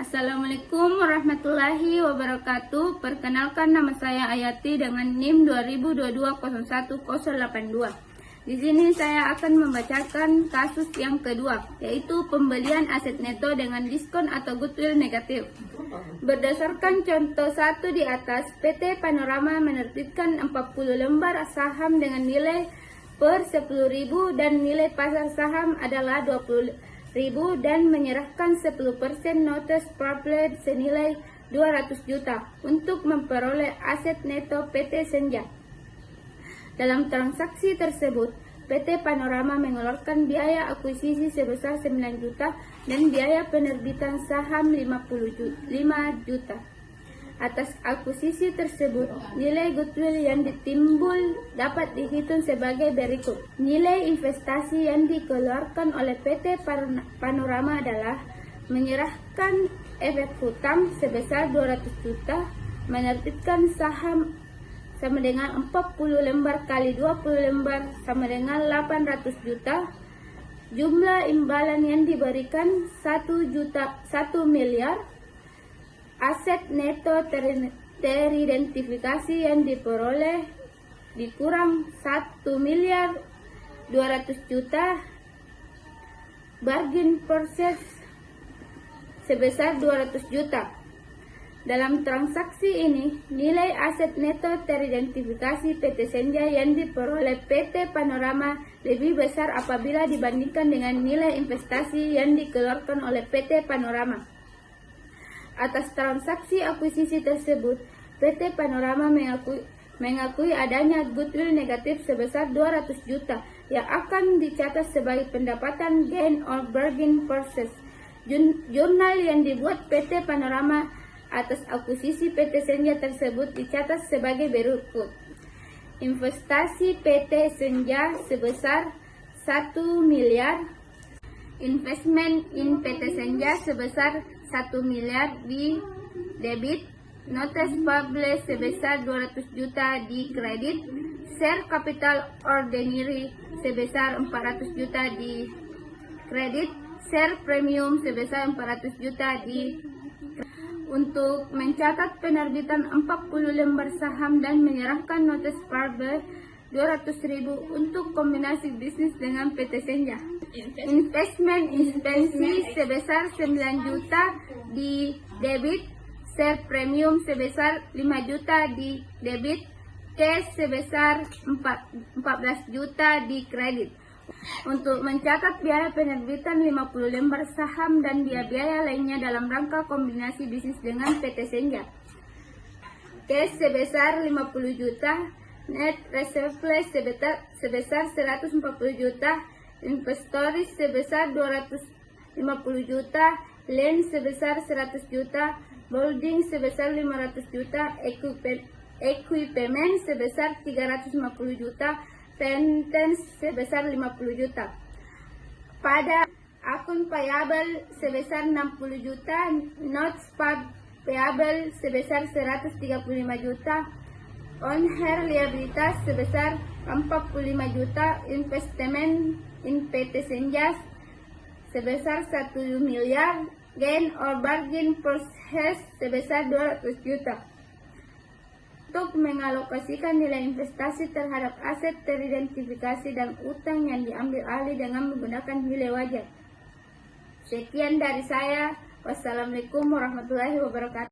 Assalamualaikum warahmatullahi wabarakatuh. Perkenalkan, nama saya Ayati dengan NIM 2022-01082. Di sini saya akan membacakan kasus yang kedua, yaitu pembelian aset neto dengan diskon atau goodwill negatif. Berdasarkan contoh 1 di atas, PT Panorama menerbitkan 40 lembar saham dengan nilai per 10.000 dan nilai pasar saham adalah 20.000 dan menyerahkan 10% notes public senilai 200 juta untuk memperoleh aset neto PT Senja. Dalam transaksi tersebut, PT Panorama mengeluarkan biaya akuisisi sebesar 9 juta dan biaya penerbitan saham 5 juta. Atas akuisisi tersebut, nilai goodwill yang ditimbul dapat dihitung sebagai berikut. Nilai investasi yang dikeluarkan oleh PT Panorama adalah menyerahkan efek hutang sebesar 200 juta, menerbitkan saham sama dengan 40 lembar kali 20 lembar sama dengan 800 juta. Jumlah imbalan yang diberikan 1 miliar. Aset neto teridentifikasi yang diperoleh dikurang 1 miliar 200 juta. Bargain purchase sebesar 200 juta. Dalam transaksi ini, nilai aset neto teridentifikasi PT Senja yang diperoleh PT Panorama lebih besar apabila dibandingkan dengan nilai investasi yang dikeluarkan oleh PT Panorama. Atas transaksi akuisisi tersebut, PT Panorama mengakui adanya goodwill negatif sebesar 200 juta yang akan dicatat sebagai pendapatan gain or bargain purchase. Jurnal yang dibuat PT Panorama atas akuisisi PT Senja tersebut dicatat sebagai berikut. Investasi PT Senja sebesar 1 miliar. Investment in PT Senja sebesar 1 miliar di debit, notes public sebesar 200 juta di kredit, share capital ordinary sebesar 400 juta di kredit, share premium sebesar 400 juta di kredit. Untuk mencatat penerbitan 40 lembar saham dan menyerahkan notes public 200.000 untuk kombinasi bisnis dengan PT Senja. Investment expense sebesar 9 juta di debit, share premium sebesar 5 juta di debit, cash sebesar 14 juta di kredit. Untuk mencatat biaya penerbitan 50 lembar saham dan biaya lainnya dalam rangka kombinasi bisnis dengan PT Senja. Cash sebesar 50 juta, net reserve sebesar 140 juta, inventory sebesar 250 juta, land sebesar 100 juta, building sebesar 500 juta, equipment sebesar 350 juta, maintenance sebesar 50 juta. Pada akun payable sebesar 60 juta, notes payable sebesar 135 juta, on-hand liabilitas sebesar 45 juta, investment in PT Senja sebesar 1 miliar, gain or bargain purchase sebesar 200 juta. Untuk mengalokasikan nilai investasi terhadap aset teridentifikasi dan utang yang diambil alih dengan menggunakan nilai wajar. Sekian dari saya. Wassalamualaikum warahmatullahi wabarakatuh.